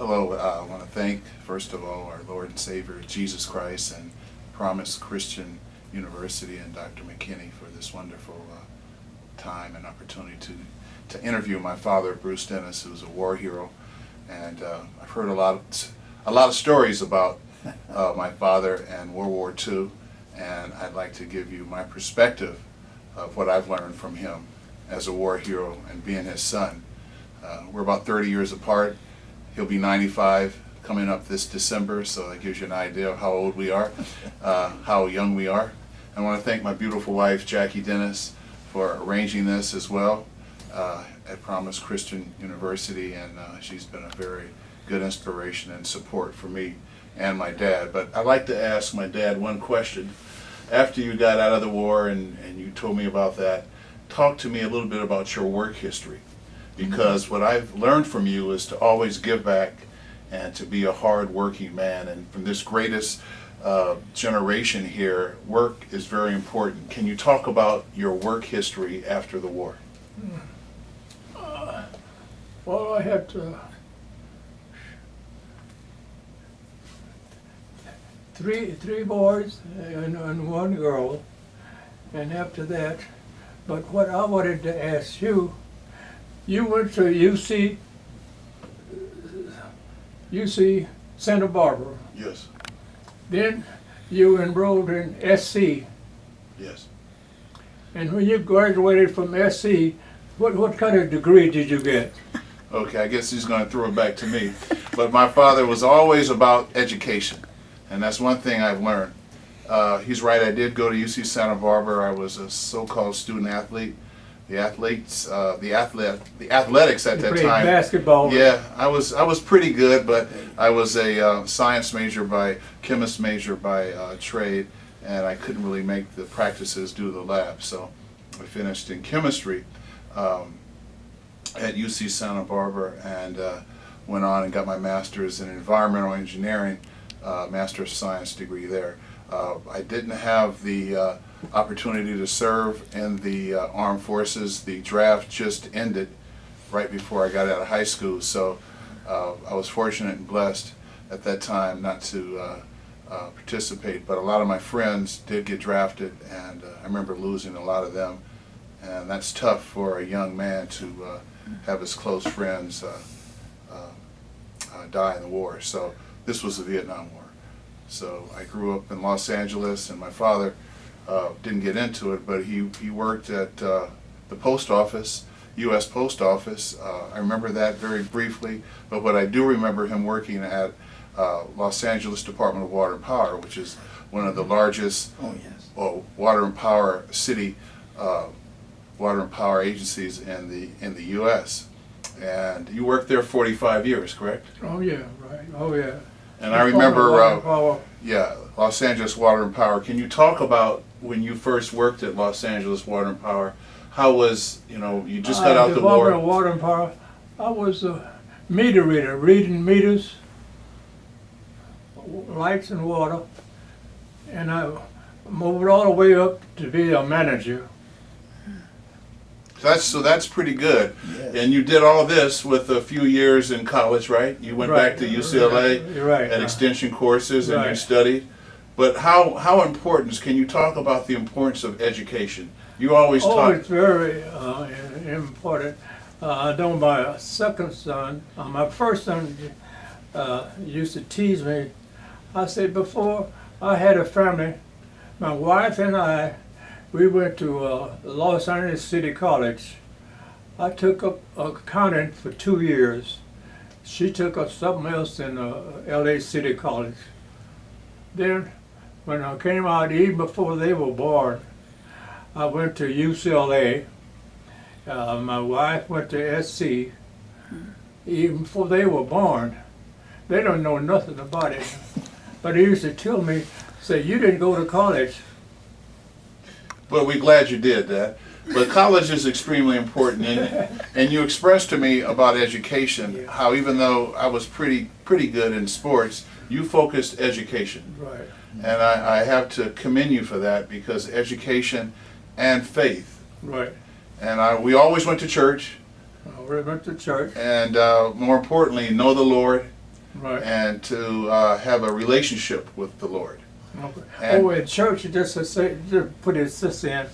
Hello, I want to thank, first of all, our Lord and Savior, Jesus Christ, and Promise Christian University and Dr. McKinney for this wonderful time and opportunity to interview my father, Bruce Dennis, who's a war hero. And I've heard a lot of stories about my father and World War II, and I'd like to give you my perspective of what I've learned from him as a war hero and being his son. We're about 30 years apart. He'll be 95 coming up this December, so that gives you an idea of how old we are, how young we are. I want to thank my beautiful wife, Jeffry Dennis, for arranging this as well at Promise Christian University, and she's been a very good inspiration and support for me and my dad. But I'd like to ask my dad one question. After you got out of the war and you told me about that, talk to me a little bit about your work history. Because what I've learned from you is to always give back and to be a hard-working man. And from this greatest generation here, work is very important. Can you talk about your work history after the war? Well, I had three boys and one girl, and after that, but what I wanted to ask you, you went to UC Santa Barbara. Yes. Then you enrolled in SC. Yes. And when you graduated from SC, what kind of degree did you get? Okay, I guess he's going to throw it back to me. But my father was always about education, and that's one thing I've learned. He's right, I did go to UC Santa Barbara. I was a so-called student athlete. The athletics at that time. Basketball. Yeah, I was pretty good, but I was a science major by chemist major by trade, and I couldn't really make the practices do the lab. So I finished in chemistry at UC Santa Barbara, and went on and got my master's in environmental engineering, master of science degree there. I didn't have the opportunity to serve in the armed forces. The draft just ended right before I got out of high school, so I was fortunate and blessed at that time not to participate, but a lot of my friends did get drafted, and I remember losing a lot of them, and that's tough for a young man to have his close friends die in the war. So this was the Vietnam War. So I grew up in Los Angeles, and my father didn't get into it, but he worked at the post office, U.S. Post Office. I remember that very briefly, but what I do remember him working at Los Angeles Department of Water and Power, which is one of the largest water and power city water and power agencies in the U.S. And you worked there 45 years, correct? Oh yeah, right. Oh yeah. And I remember, yeah, Los Angeles Water and Power. Can you talk about when you first worked at Los Angeles Water and Power? How was, you just got out the war? Department of Water and Power, I was a meter reader, reading meters, lights and water, and I moved all the way up to be a manager. So that's pretty good. Yes. And you did all this with a few years in college, right? You went back to UCLA right, and extension courses, and you right. studied. But how important can you talk about the importance of education? You always talk. It's very important. I know my second son, my first son used to tease me. I said, before I had a family, my wife and I, we went to Los Angeles City College. I took up accounting for 2 years. She took up something else in LA City College. Then, when I came out, even before they were born, I went to UCLA. My wife went to SC. Even before they were born, they don't know nothing about it. But they used to tell me, say, you didn't go to college. Well, we're glad you did that. But college is extremely important, and you expressed to me about education, how even though I was pretty good in sports, you focused education. Right. And I have to commend you for that, because education and faith. Right. And we always went to church. We went to church. And more importantly, know the Lord Right. and to have a relationship with the Lord. Okay. And- At church, just to say, just put this in.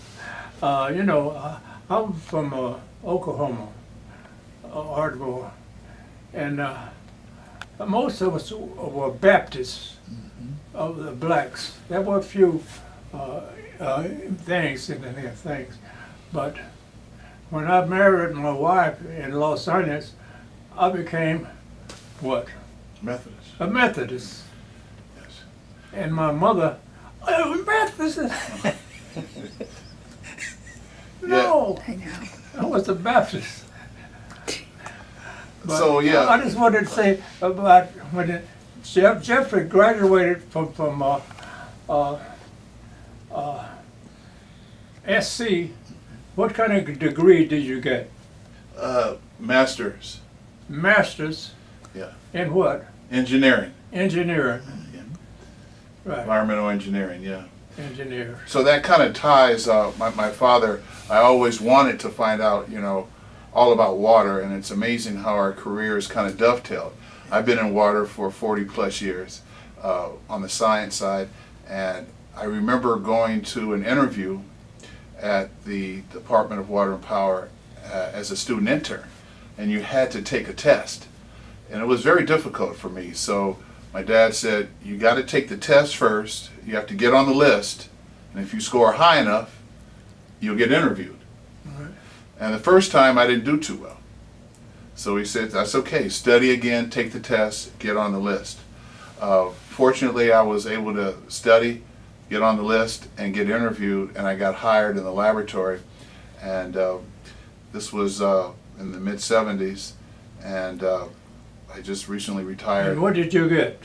You know, I'm from Oklahoma, Ardmore, and most of us were Baptists of the blacks. There were a few things in there, things, but when I married my wife in Los Angeles, I became what? Methodist. A Methodist. Yes. And my mother, oh, Methodist. No, I know. I was a Baptist. But So, yeah. I just wanted to say about when Jeffrey graduated from SC. What kind of degree did you get? Masters. Master's Yeah. in what? Engineering. Engineering. Yeah. Right. Environmental engineering, yeah. Engineer. So that kind of ties, my father, I always wanted to find out, you know, all about water, and it's amazing how our careers kind of dovetailed. I've been in water for 40 plus years on the science side, and I remember going to an interview at the Department of Water and Power as a student intern, and you had to take a test, and it was very difficult for me. So my dad said, you got to take the test first, you have to get on the list, and if you score high enough, you'll get interviewed. Right. And the first time I didn't do too well. So he said, that's okay, study again, take the test, get on the list. Fortunately, I was able to study, get on the list, and get interviewed, and I got hired in the laboratory. And this was in the mid-70s, and I just recently retired. And what did you get?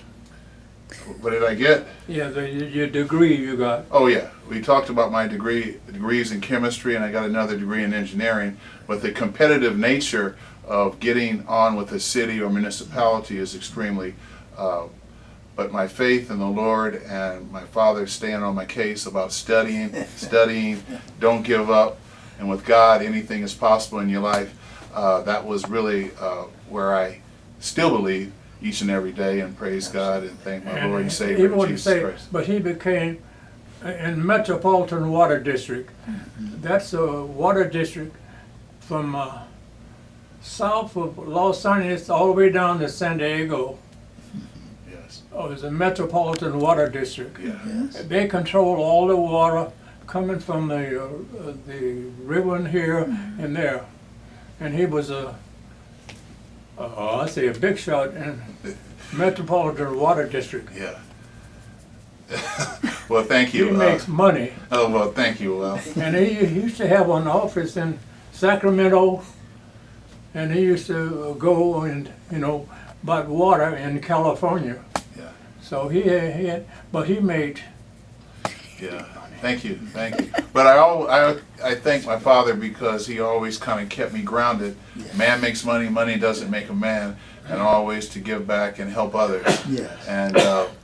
What did I get? Yeah, your degree you got. Oh yeah, we talked about my degrees in chemistry, and I got another degree in engineering. But the competitive nature of getting on with a city or municipality is extremely. But my faith in the Lord and my father staying on my case about studying, don't give up, and with God anything is possible in your life. That was really where I still believe each and every day, and praise God and thank my Lord and he Savior wouldn't Jesus say, Christ. but he became in Metropolitan Water District. That's a water district from south of Los Angeles all the way down to San Diego. Yes. Oh, it's a Metropolitan Water District. Yeah. They control all the water coming from the river in here and there. And he was I say a big shot in Metropolitan Water District. Yeah. Well, thank He you. makes money. Oh, well, thank you. Well, And he used to have an office in Sacramento, and he used to go and, buy water in California. yeah, So he had, but he made, yeah. Thank you. But I thank my father because he always kind of kept me grounded. Man makes money, money doesn't make a man, and always to give back and help others. Yes. And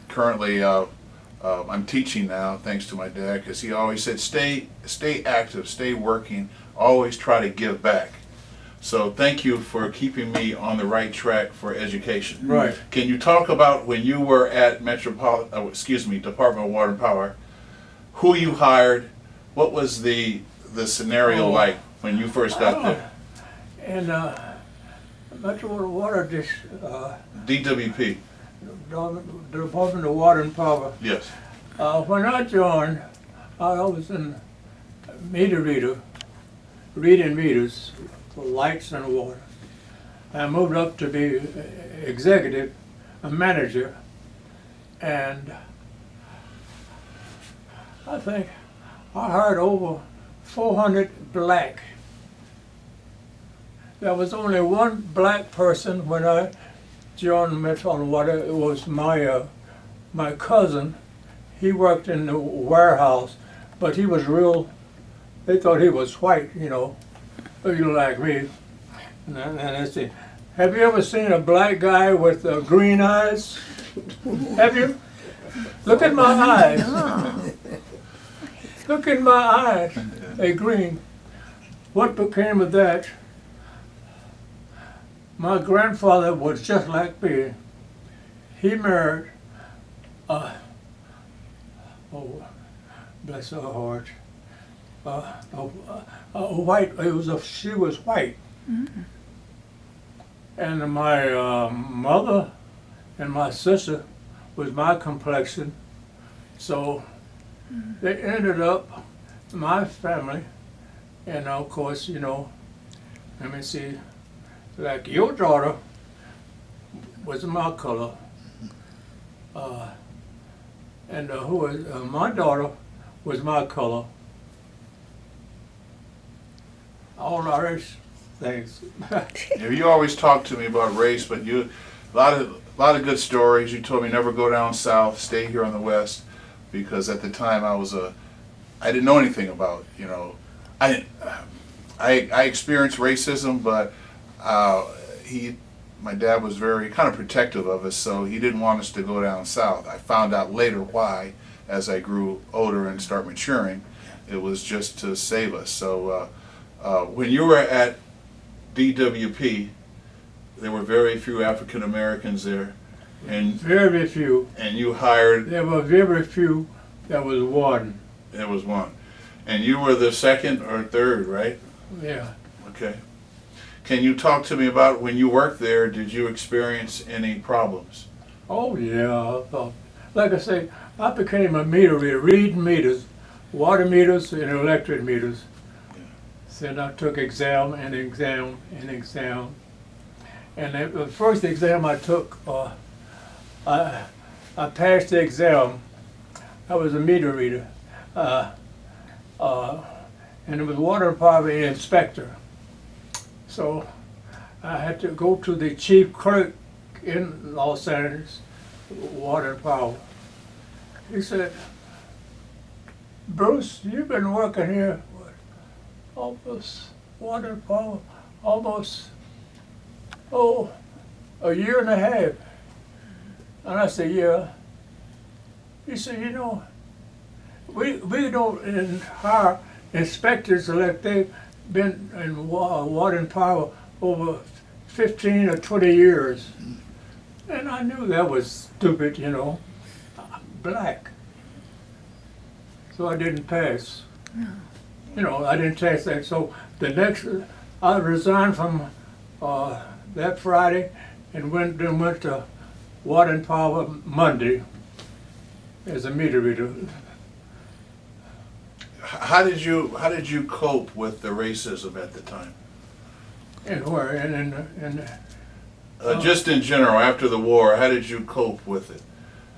currently, I'm teaching now, thanks to my dad, because he always said, stay active, stay working, always try to give back. So thank you for keeping me on the right track for education. right. Can you talk about when you were at Department of Water and Power, who you hired, what was the scenario like when you first got there? And Metropolitan Water District, DWP, Department of Water and Power. yes. When I joined, I was in meter reader, reading meters for lights and water. I moved up to be executive, a manager, and I think I hired over 400 black. There was only one black person when I joined Metropolitan Water. It was my cousin. He worked in the warehouse, but he was real. They thought he was white, like me. And I said, "Have you ever seen a black guy with green eyes? Have you? Look at my eyes. Look in my eyes. They're green." What became of that? My grandfather was just like me. he married, oh, bless her heart, a white. She was white, and my mother and my sister was my complexion, so they ended up my family, and of course, let me see, like your daughter was my color, and my daughter was my color. All Irish things. Yeah, you always talk to me about race, but a lot of good stories. You told me never go down south, stay here on the west, because at the time I didn't know anything about, I experienced racism, but my dad was very kind of protective of us, so he didn't want us to go down south. I found out later why, as I grew older and start maturing. It was just to save us. So when you were at DWP, there were very few African Americans there, and very few. And you hired. There were very few. There was one. There was one, and you were the second or third, right? Yeah. Okay. Can you talk to me about when you worked there? Did you experience any problems? Oh yeah. Like I say, I became a meter reader, reading meters, water meters and electric meters. Then I took exam and exam and exam. And the first exam I took, I passed the exam. I was a meter reader. And it was water and power inspector. So I had to go to the chief clerk in Los Angeles, water and power. He said, "Bruce, you've been working here almost water and power, almost, a year and a half." And I said, "Yeah." He said, we don't hire inspectors like they've been in water and power over 15 or 20 years. And I knew that was stupid, black. So I didn't pass. I didn't pass that. So the next, I resigned from that Friday and went to water and power Monday as a meter reader. How did you cope with the racism at the time? And where? Just in general, after the war, how did you cope with it?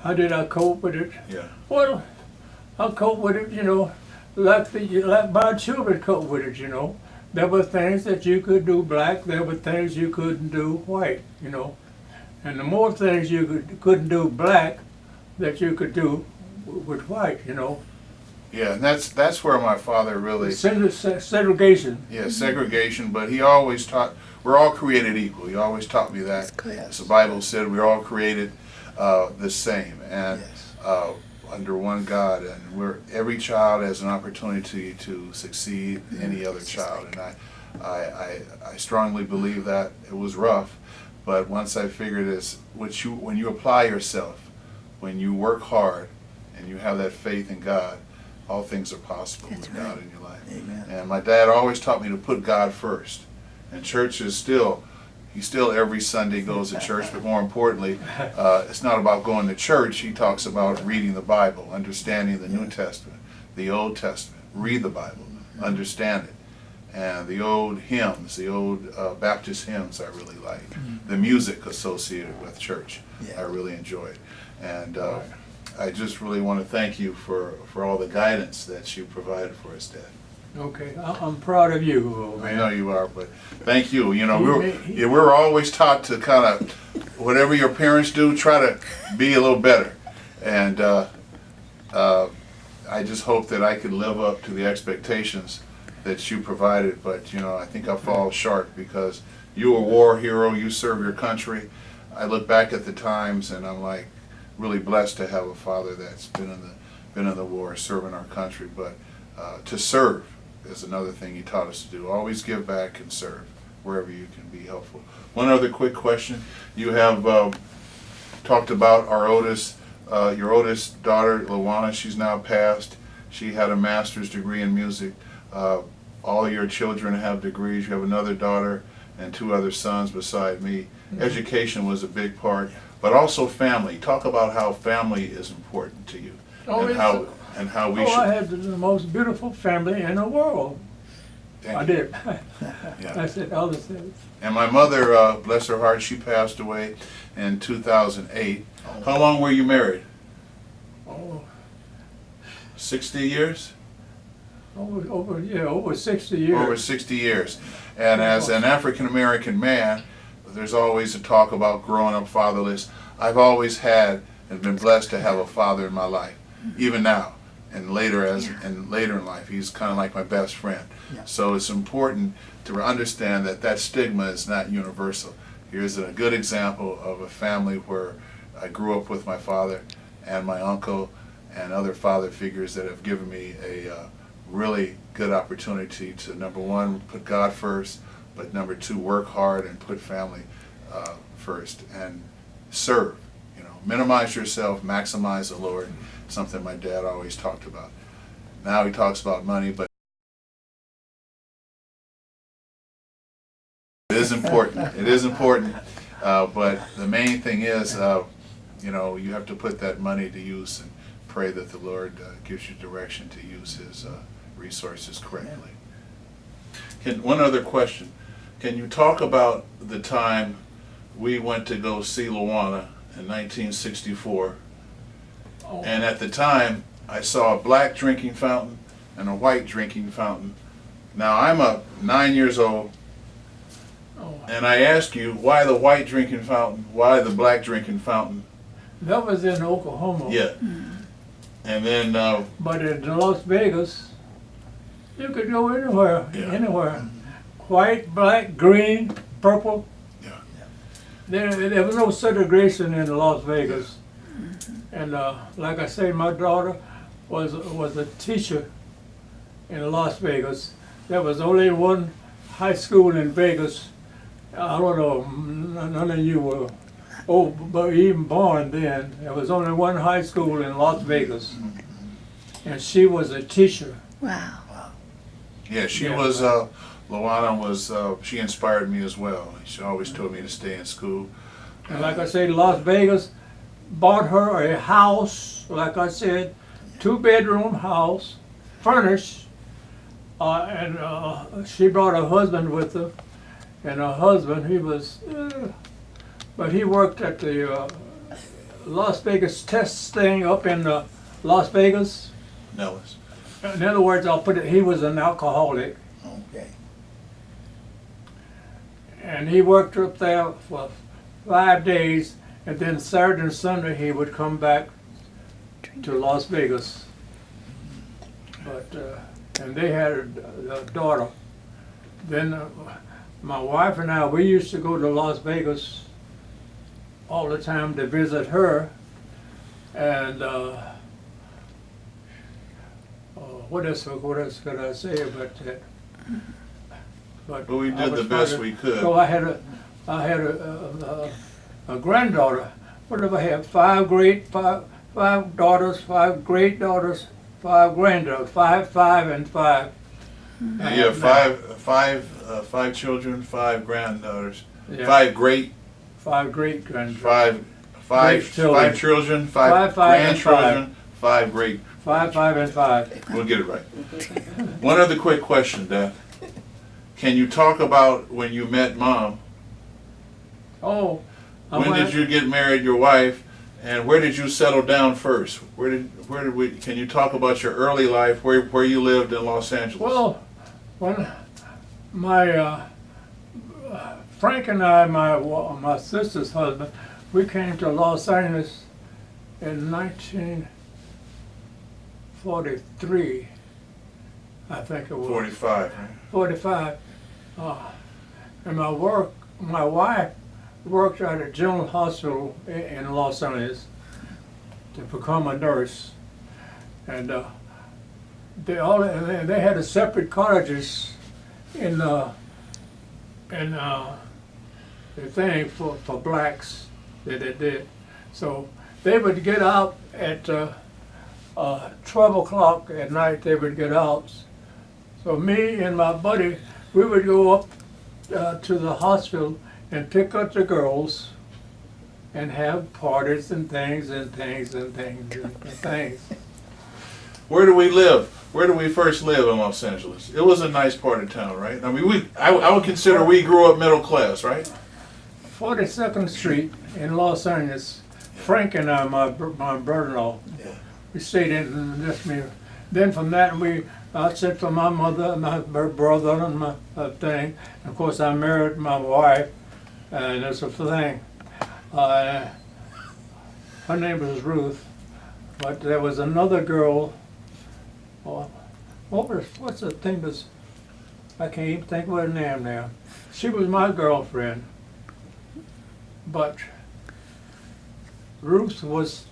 How did I cope with it? Yeah. Well, I cope with it, like my children cope with it, There were things that you could do black, there were things you couldn't do white, And the more things you couldn't do black that you could do with white, Yeah, and that's where my father really... Segregation. Yeah, segregation, but he always taught, we're all created equal. He always taught me that. As the Bible said, we're all created the same, and under one God, and every child has an opportunity to succeed any other child, and I strongly believe that. It was rough, but once I figured this, when you apply yourself, when you work hard, and you have that faith in God, all things are possible with God in your life. Amen. And my dad always taught me to put God first. And church is he still every Sunday goes to church, but more importantly, it's not about going to church. He talks about reading the Bible, understanding the New Testament, the Old Testament. Read the Bible, understand it. And the old hymns, the old Baptist hymns I really like. The music associated with church, I really enjoyed. And I just really want to thank you for all the guidance that you provided for us, Dad. Okay, I'm proud of you, man. I know you are, but thank you. We were always taught to kind of, whatever your parents do, try to be a little better. And I just hope that I could live up to the expectations that you provided. But, I think I fall short because you were a war hero. You served your country. I look back at the times and I'm like, really blessed to have a father that's been in the war, serving our country. But to serve is another thing he taught us to do. Always give back and serve wherever you can be helpful. One other quick question: you have talked about our oldest, your oldest daughter, Luana. She's now passed. She had a master's degree in music. All your children have degrees. You have another daughter and 2 other sons beside me. Education was a big part, but also family. Talk about how family is important to you, and how we should. I had the most beautiful family in the world. I did. Yeah. I said, others said. And my mother, bless her heart, she passed away in 2008. How long were you married? Oh, 60 years? over 60 years. Over 60 years. And as an African American man, there's always a talk about growing up fatherless. I've always had and been blessed to have a father in my life, even now. And later in life, he's kind of like my best friend. Yeah. So it's important to understand that that stigma is not universal. Here's a good example of a family where I grew up with my father and my uncle and other father figures that have given me a really good opportunity to, number one, put God first, but number two, work hard and put family first and serve. You know, minimize yourself, maximize the Lord. Something my dad always talked about. Now he talks about money, but it is important. It is important. But the main thing is, you know, you have to put that money to use and pray that the Lord gives you direction to use His resources correctly. One other question. Can you talk about the time we went to go see Luana in 1964? Oh, And at the time, I saw a black drinking fountain and a white drinking fountain. Now, I'm 9 years old, oh. and I ask you, why the white drinking fountain? Why the black drinking fountain? That was in Oklahoma. Yeah. And then, But in Las Vegas, you could go anywhere, Yeah. anywhere. White, black, green, purple. Yeah. There was no segregation in Las Vegas. And like I say, my daughter was a teacher in Las Vegas. There was only one high school in Vegas. I don't know, none of you were but even born then. There was only one high school in Las Vegas. And she was a teacher. Wow. yeah, she Yeah. was, Luana was, she inspired me as well. She always told me to stay in school. And like I say, Las Vegas bought her a house, like I said, 2-bedroom house, furnished, and she brought her husband with her. And her husband, he was, but he worked at the Las Vegas test thing up in Las Vegas. Nellis. In other words, I'll put it, he was an alcoholic. Okay. And he worked up there for 5 days, and then Saturday and Sunday he would come back to Las Vegas. But and they had a daughter. Then my wife and I, we used to go to Las Vegas all the time to visit her. And what else could I say about that? But Well, we I did was the best trying to- we could. So I had a granddaughter. What did I have? Five daughters, 5 great daughters, 5 granddaughters, five and 5. And you have five children, 5 granddaughters, Yeah. 5 great, 5 great granddaughters. five Great children. children, 5 Five, and grandchildren, 5 great. 5, and 5. We'll get it right. One other quick question, Dad. Can you talk about when you met Mom? Oh, I When went- did you get married, your wife, and where did you settle down first? Where did we? Can you talk about your early life, where you lived in Los Angeles? Well, when my Frank and I, my sister's husband, we came to Los Angeles in 1943, I think it was. 45. Right? 45. And my wife worked at a general hospital in Los Angeles to become a nurse. And they had a separate cottages in the thing for blacks that they did. So they would get out at 12 o'clock at night. They would get out. So me and my buddy, we would go up to the hospital and pick up the girls and have parties and things and things and things and things. Where do we live? Where do we first live in Los Angeles? It was a nice part of town, right? I mean, I would consider we grew up middle class, right? 42nd Street in Los Angeles. Frank and I, my brother-in-law, we stayed in this meeting. Then from that, I sent for my mother, my brother, and my thing. Of course, I married my wife, and that's a thing. Her name was Ruth, but there was another girl. What's the thing that's, I can't even think of her name now. She was my girlfriend, but Ruth was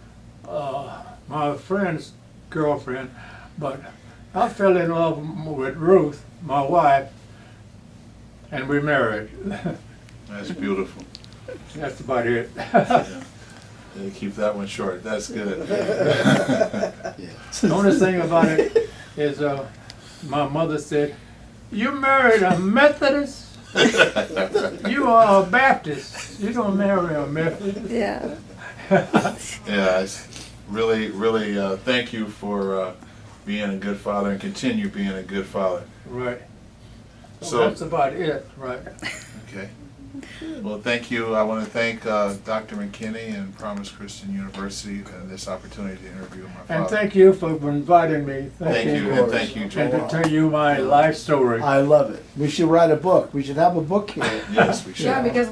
my friend's girlfriend, but I fell in love with Ruth, my wife, and we married. That's beautiful. That's about it. Yeah, keep that one short. That's good. The only thing about it is my mother said, "You married a Methodist? You are a Baptist. You don't marry a Methodist." Yeah. Yeah, really thank you for being a good father and continue being a good father. Right. So That's about it, right. Okay. Well, thank you. I want to thank Dr. McKinney and Promise Christian University for this opportunity to interview my father. And thank you for inviting me. Thank you, and thank you, And Joel. to tell you my life story. I love it. We should write a book. We should have a book here. Yes, we should. Yeah, because